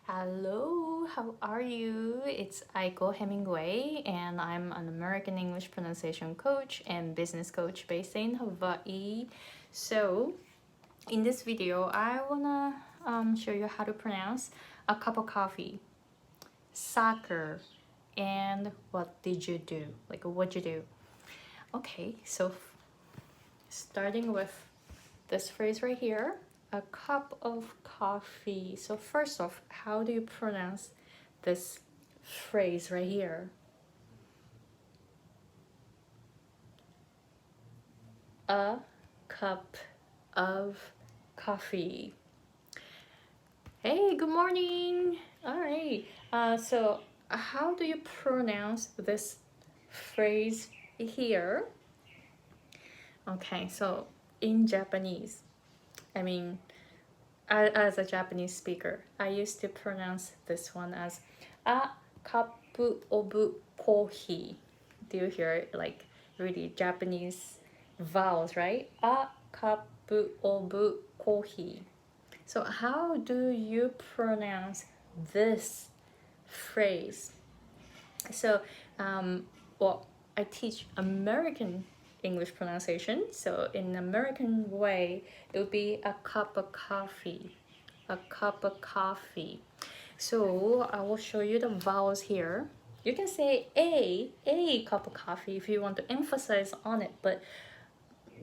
Hello, how are you? It's Aiko Hemingway, and I'm an American English pronunciation coach and business coach based in Hawaii. So, in this video, I wanna show you how to pronounce a cup of coffee, soccer, and what did you do? Like, what'd you do? Okay, so starting with this phrase right here, a cup of coffee. So first off, how do you pronounce this phrase right here? A cup of coffee. Hey, good morning. All right. So how do you pronounce this phrase here? Okay, so in Japanese, as a Japanese speaker, I used to pronounce this one as a cup of coffee. Do you hear like really Japanese vowels, right? A cup of coffee. So how do you pronounce this phrase? So, well, I teach American English pronunciation. So in American way, it would be a cup of coffee. A cup of coffee. So I will show you the vowels here. You can say a cup of coffee if you want to emphasize on it, but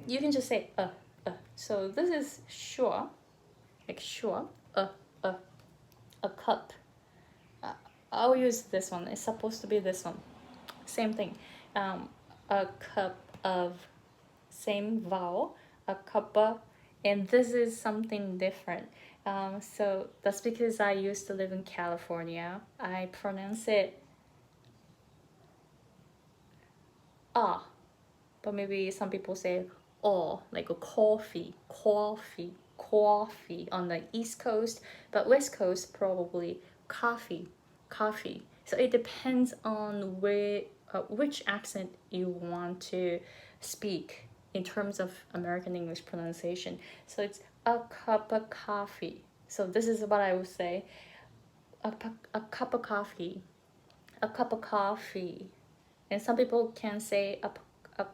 you can just say So this is sure, like sure, a cup. I'll use this one. It's supposed to be this one. Same thing. A cup of same vowel, a cuppa, and this is something different. So that's because I used to live in California. I pronounce it ah, but maybe some people say oh, like a coffee on the East Coast, but West Coast probably coffee. So it depends on which accent you want to speak in terms of American English pronunciation. So it's a cup of coffee. So this is what I would say. A cup of coffee. A cup of coffee. And some people can say a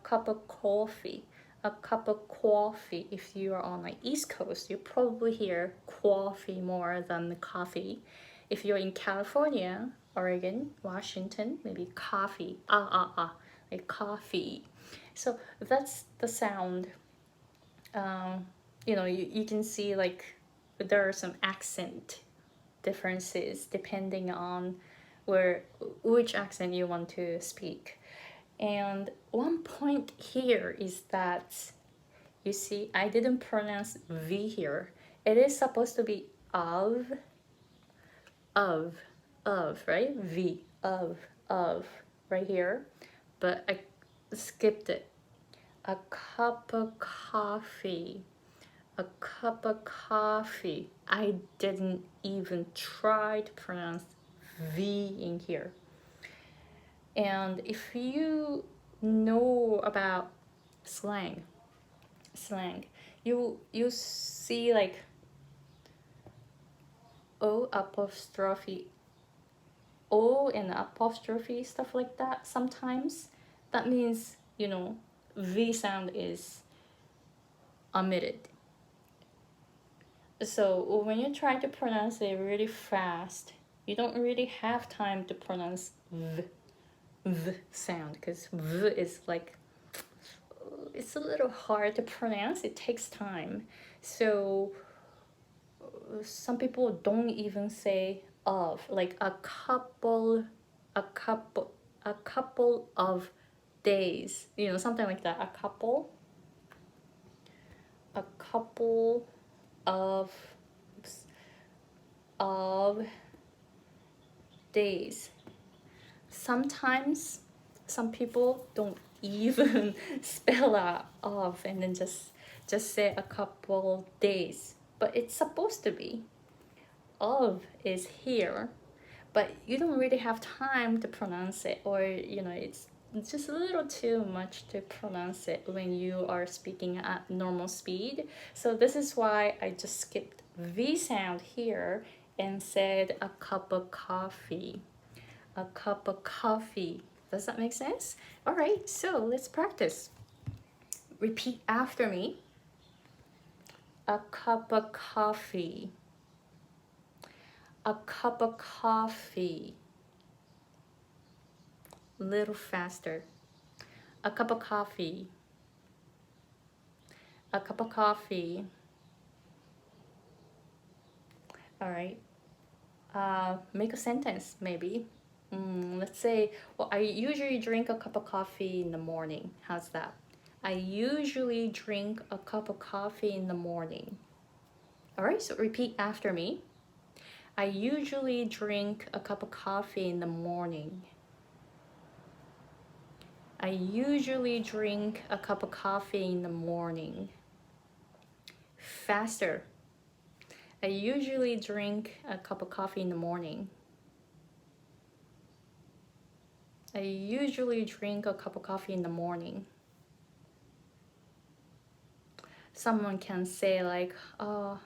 cup of coffee. A cup of coffee. If you are on the East Coast, you probably hear coffee more than coffee. If you're in California, Oregon, Washington, maybe coffee. Like coffee. So that's the sound. You can see like there are some accent differences depending on which accent you want to speak. And one point here is that you see I didn't pronounce V here. It is supposed to be of, right? V, of, right here. But I skipped it. A cup of coffee. A cup of coffee. I didn't even try to pronounce V in here. And if you know about slang, you see like O apostrophe O and apostrophe, stuff like that sometimes. That means, V sound is omitted. So when you try to pronounce it really fast, you don't really have time to pronounce V sound, because V is like, it's a little hard to pronounce. It takes time. So some people don't even say of, like a couple of days, something like that. A couple of days. Sometimes some people don't even spell out of and then just say a couple days, but it's supposed to be. Of is here, but you don't really have time to pronounce it, or it's just a little too much to pronounce it when you are speaking at normal speed. So this is why I just skipped V sound here and said a cup of coffee. A cup of coffee. Does that make sense? All right, so let's practice. Repeat after me. A cup of coffee. A cup of coffee. Little faster. A cup of coffee. A cup of coffee. All right. Make a sentence, maybe. Let's say, well, I usually drink a cup of coffee in the morning. How's that? I usually drink a cup of coffee in the morning. All right, so repeat after me. I usually drink a cup of coffee in the morning. I usually drink a cup of coffee in the morning. Faster. I usually drink a cup of coffee in the morning. I usually drink a cup of coffee in the morning. Someone can say like, are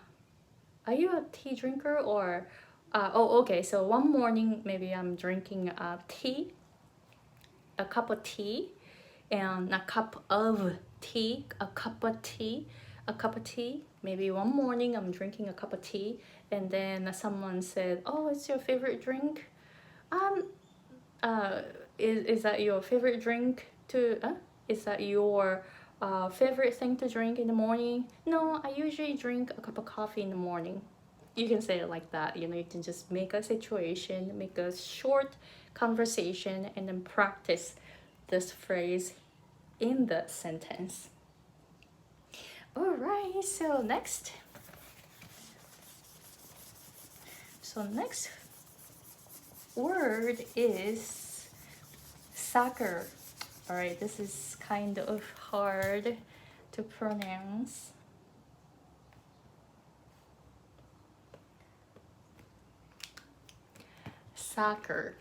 you a tea drinker? Or, okay, so one morning maybe I'm drinking tea, a cup of tea, and a cup of tea, a cup of tea, a cup of tea. Maybe one morning I'm drinking a cup of tea, and then someone said, oh, it's your favorite drink? Is that your favorite drink is that your favorite thing to drink in the morning? No, I usually drink a cup of coffee in the morning. You can say it like that. You know, you can just make a situation, make a short conversation, and then practice this phrase in the sentence. All right, so next word is soccer. All right, this is kind of hard to pronounce. Soccer.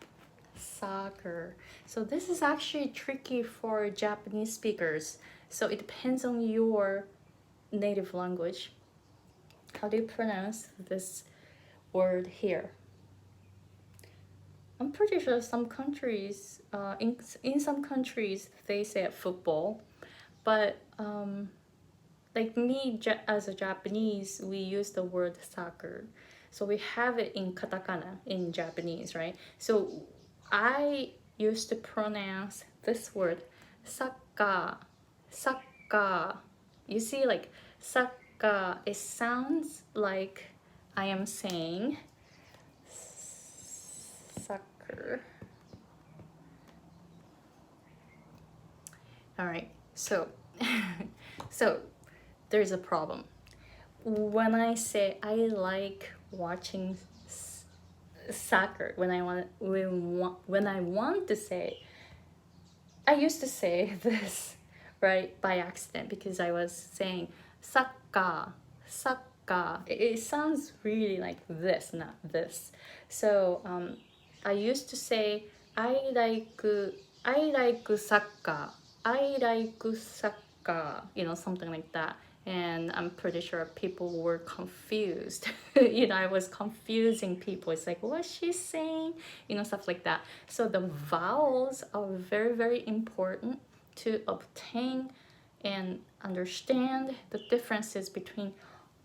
So this is actually tricky for Japanese speakers. So it depends on your native language. How do you pronounce this word here? I'm pretty sure some countries, in some countries, they say football, but like me as a Japanese, we use the word soccer. So we have it in katakana in Japanese, right? So I used to pronounce this word soccer. You see, like soccer, it sounds like I am saying soccer. All right, so there's a problem. When I say I like watching soccer, when I want to say, I used to say this right by accident because I was saying soccer. It sounds really like this, not this. So I used to say I like soccer. I like soccer, you know, something like that. And I'm pretty sure people were confused. You know, I was confusing people. It's like, what's she saying? You know, stuff like that. So the vowels are very, very important to obtain and understand the differences between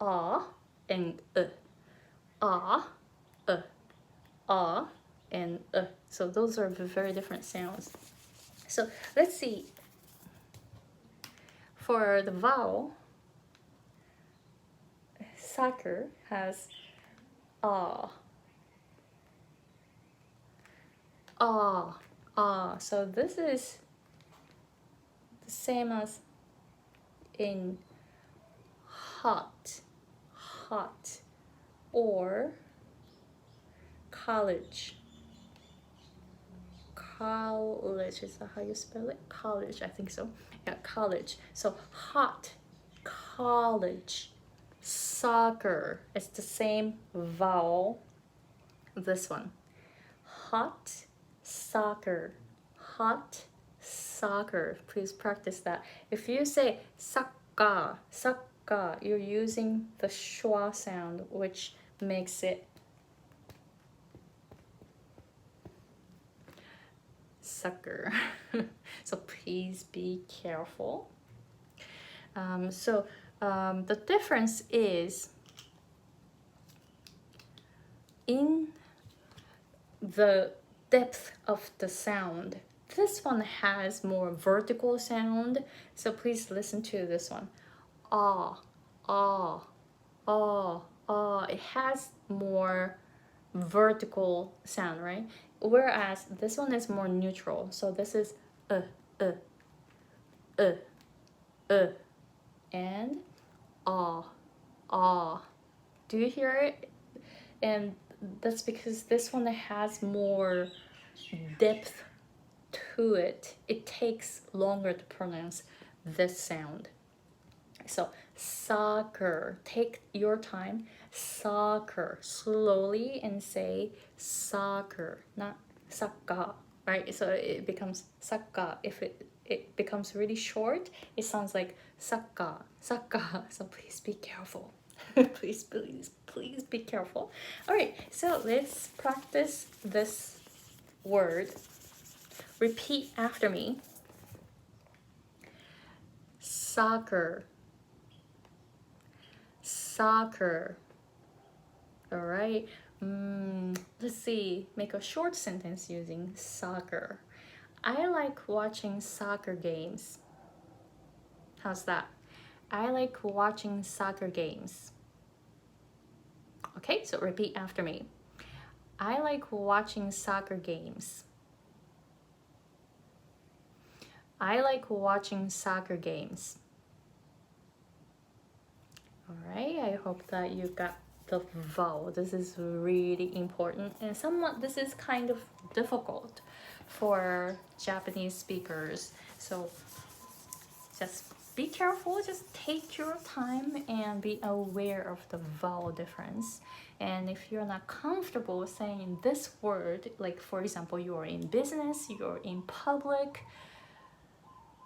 and and so those are very different sounds. So let's see. For the vowel, soccer has so this is the same as in hot, or college. Is that how you spell it? College, I think so. Yeah, college. So hot, college, soccer. It's the same vowel. This one. Hot, soccer. Hot, soccer. Please practice that. If you say soccer, you're using the schwa sound, which makes it sucker. So please be careful. The difference is in the depth of the sound. This one has more vertical sound, so please listen to this one. Ah, ah, ah, ah. It has more vertical sound, right? Whereas this one is more neutral. So this is uh, and ah, ah. Do you hear it? And that's because this one has more depth to it. It takes longer to pronounce this sound. So soccer, take your time. Soccer, slowly, and say soccer, not soccer, right? So it becomes soccer. If it becomes really short, it sounds like soccer, soccer. So please be careful. Please be careful. All right, so let's practice this word. Repeat after me. Soccer, soccer. All right, let's see, make a short sentence using soccer. I like watching soccer games. How's that? I like watching soccer games. Okay, so repeat after me. I like watching soccer games. I like watching soccer games. All right, I hope that you got the vowel. This is really important, and somewhat this is kind of difficult for Japanese speakers. So just be careful, just take your time and be aware of the vowel difference. And if you're not comfortable saying this word, like for example, you're in business, you're in public,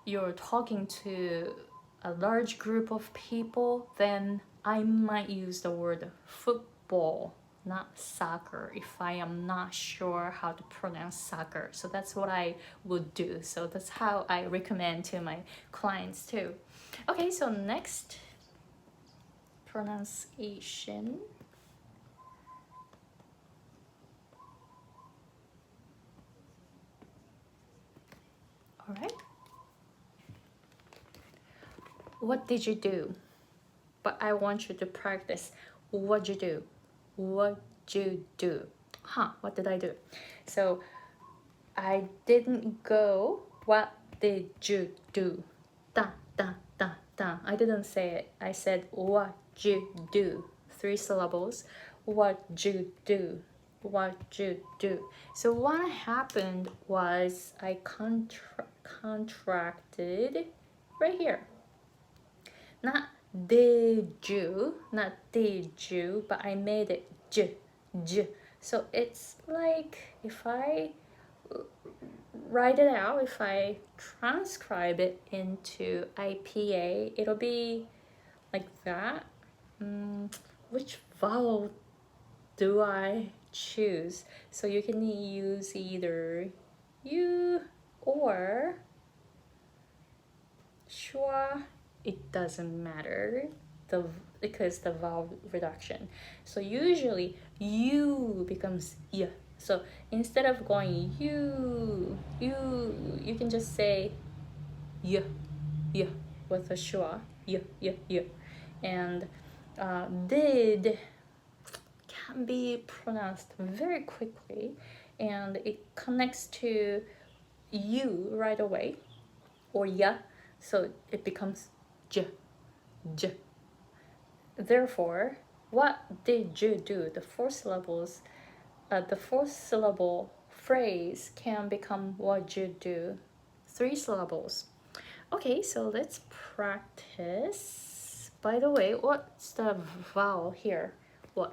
you're talking to a large group of people, then I might use the word football, not soccer, if I am not sure how to pronounce soccer. So that's what I would do. So that's how I recommend to my clients too. Okay, so next, pronunciation. All right. What did you do? But I want you to practice. What'd you do? What'd you do? What did I do? So I didn't go. What did you do? Da, da, da, da. I didn't say it. I said what'd you do? 3 syllables. What'd you do? What'd you do? So what happened was I contracted right here. Not did you, but I made it j. So it's like if I write it out, if I transcribe it into IPA, it'll be like that. Which vowel do I choose? So you can use either U or schwa. It doesn't matter because the vowel reduction. So usually U becomes Y. So instead of going you can just say Y with a schwa. Y. And did can be pronounced very quickly, and it connects to U right away, or ya, so it becomes j. Therefore, what did you do? The 4 syllables, the 4th syllable phrase can become what'd you do? 3 syllables. Okay, so let's practice. By the way, what's the vowel here? What?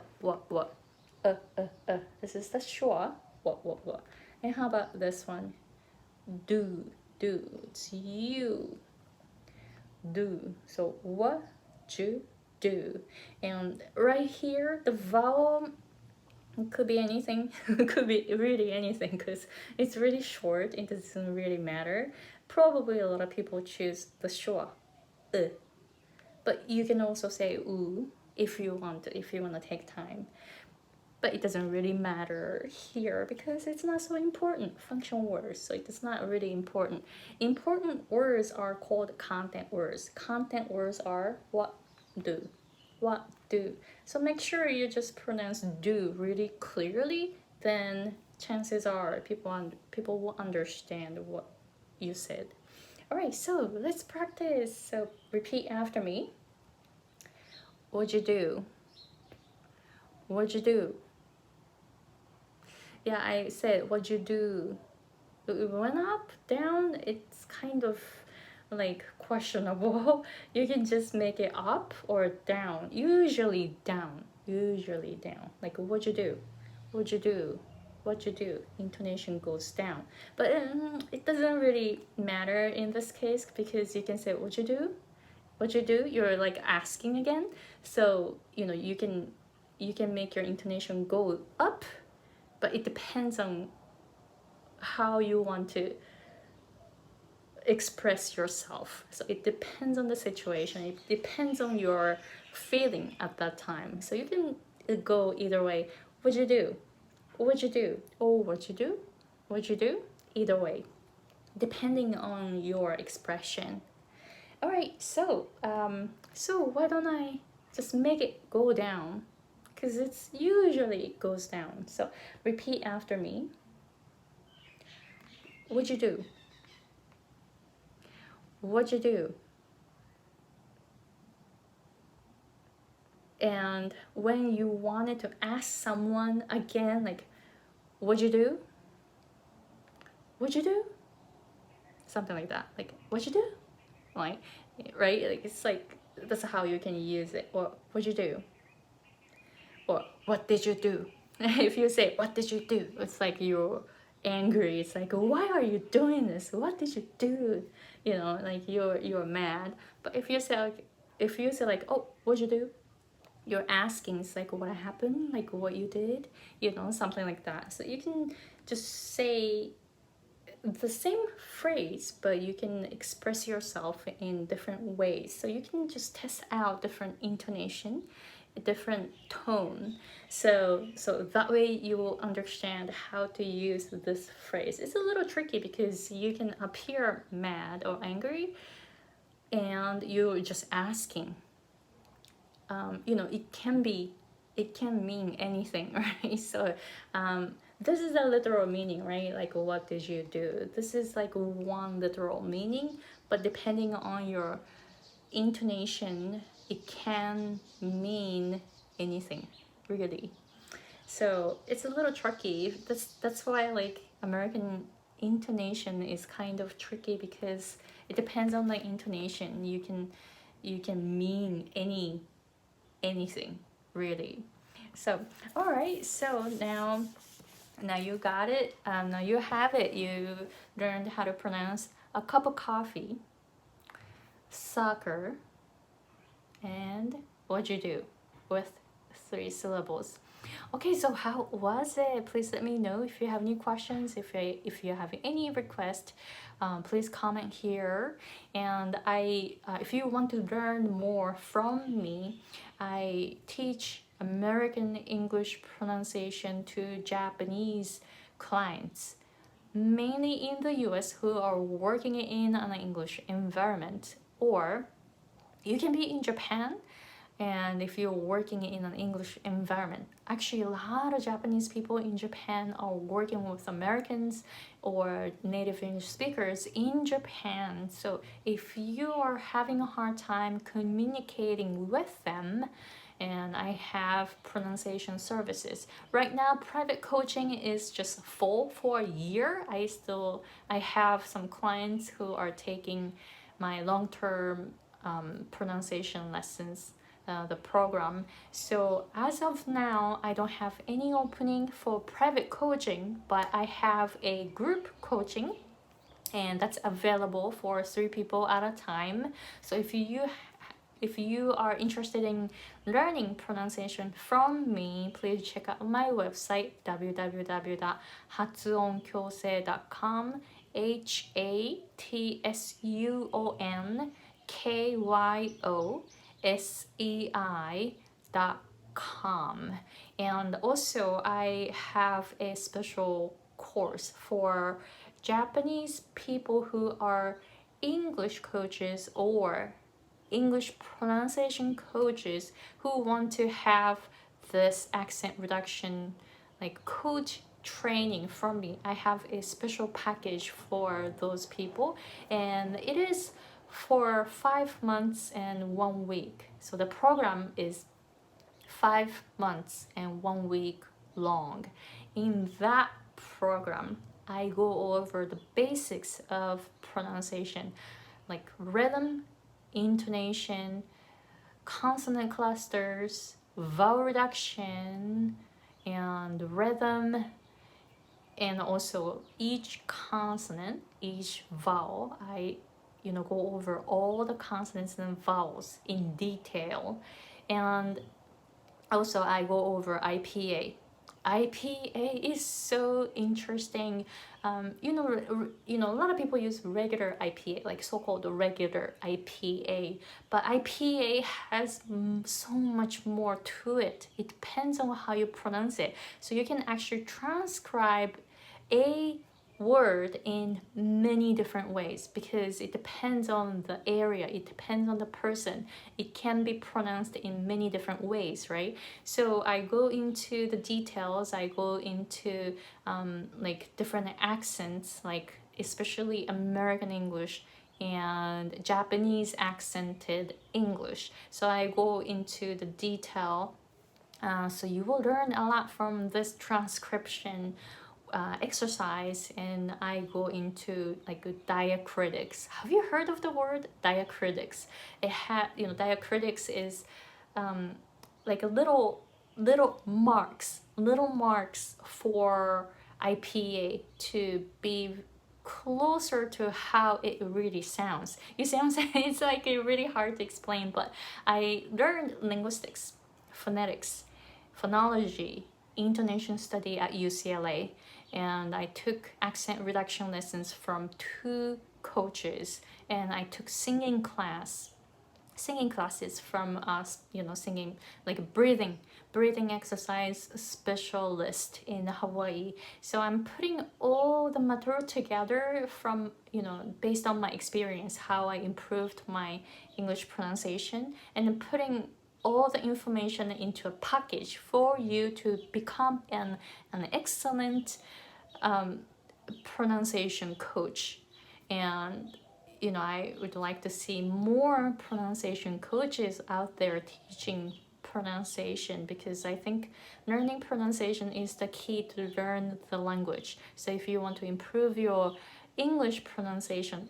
This is the schwa. What? And how about this one? Do. It's you. Do. So what you do? And right here, the vowel It could be anything. It could be really anything because it's really short. It doesn't really matter. Probably a lot of people choose the schwa, but you can also say u if you want to take time. But it doesn't really matter here because it's not so important. Function words, so it's not really important. Important words are called content words. Content words are what do. So make sure you just pronounce do really clearly, then chances are people will understand what you said. All right, so let's practice. So repeat after me. What'd you do? What'd you do? Yeah, I said what'd you do? It went up, down, it's kind of like questionable. You can just make it up or down. Usually down. Like what'd you do? What'd you do? What'd you do? Intonation goes down. But it doesn't really matter in this case because you can say what'd you do? What'd you do? You're like asking again. So you can make your intonation go up, but it depends on how you want to express yourself. So it depends on the situation. It depends on your feeling at that time. So you can go either way. What'd you do? What'd you do? Oh, what'd you do? What'd you do? Either way, depending on your expression. All right, so why don't I just make it go down? Because it's usually goes down. So repeat after me. What'd you do? What'd you do? And when you wanted to ask someone again, like, what'd you do? What'd you do? Something like that. Like, what'd you do? Like, right? Like, it's like, that's how you can use it. Or, what'd you do? Or, what did you do? If you say, what did you do? It's like you're angry. It's like, why are you doing this? What did you do? Like you're mad. But if you say like, oh, what'd you do? You're asking. It's like, what happened? Like what you did? Something like that. So you can just say the same phrase, but you can express yourself in different ways. So you can just test out different intonation, different tone, so that way you will understand how to use this phrase. It's a little tricky because you can appear mad or angry and you're just asking. It can mean anything, right? So this is a literal meaning, right? Like, what did you do? This is like one literal meaning, but depending on your intonation, it can mean anything, really. So it's a little tricky. That's why like American intonation is kind of tricky because it depends on the intonation. You can mean anything, really. So all right, so now you got it. Now you have it. You learned how to pronounce a cup of coffee, soccer, and what'd you do with 3 syllables. Okay, so how was it? Please let me know if you have any questions. If you have any request, please comment here. And if you want to learn more from me, I teach American English pronunciation to Japanese clients, mainly in the US, who are working in an English environment, or you can be in Japan, and if you're working in an English environment. Actually, a lot of Japanese people in Japan are working with Americans or native English speakers in Japan. So if you are having a hard time communicating with them, and I have pronunciation services. Right now, private coaching is just full for a year. I have some clients who are taking my long-term pronunciation lessons, the program. So as of now, I don't have any opening for private coaching, but I have a group coaching, and that's available for 3 people at a time. So if if you are interested in learning pronunciation from me, please check out my website www.発音矯正.com HATSUONKYOSEI.com. And also I have a special course for Japanese people who are English coaches or English pronunciation coaches who want to have this accent reduction like coach training from me. I have a special package for those people, and it is for 5 months and 1 week. So the program is 5 months and 1 week long. In that program, I go over the basics of pronunciation, like rhythm, intonation, consonant clusters, vowel reduction, and rhythm, and also each consonant, each vowel. I go over all the consonants and vowels in detail. And also I go over IPA. IPA is so interesting. A lot of people use regular IPA, like so-called regular IPA, but IPA has so much more to it. It depends on how you pronounce it. So you can actually transcribe a word in many different ways because it depends on the area, it depends on the person. It can be pronounced in many different ways, right? So I go into the details, I go into like different accents, like especially American English and Japanese accented English. So I go into the detail. So you will learn a lot from this transcription exercise, and I go into like diacritics. Have you heard of the word diacritics? Diacritics is like a little marks for IPA to be closer to how it really sounds. You see what I'm saying? It's like really hard to explain, but I learned linguistics, phonetics, phonology, intonation study at UCLA, and I took accent reduction lessons from 2 coaches, and I took singing classes from us, singing like breathing exercise specialist in Hawaii. So I'm putting all the material together from, based on my experience, how I improved my English pronunciation, and then putting all the information into a package for you to become an excellent pronunciation coach. And I would like to see more pronunciation coaches out there teaching pronunciation, because I think learning pronunciation is the key to learn the language. So if you want to improve your English pronunciation,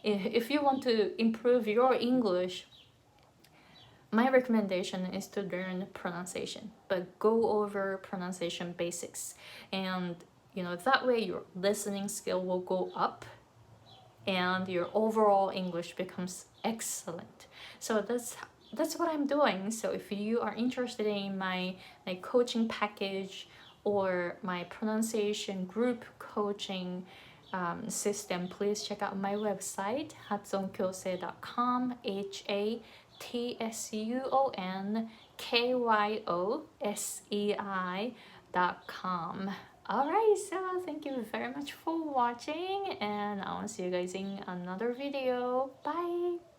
if you want to improve your English, my recommendation is to learn pronunciation, but go over pronunciation basics. And that way your listening skill will go up and your overall English becomes excellent. So that's what I'm doing. So if you are interested in my coaching package or my pronunciation group coaching system, please check out my website,発音矯正.com, HATSUONKYOSEI.com. Alright, so thank you very much for watching, and I'll see you guys in another video. Bye!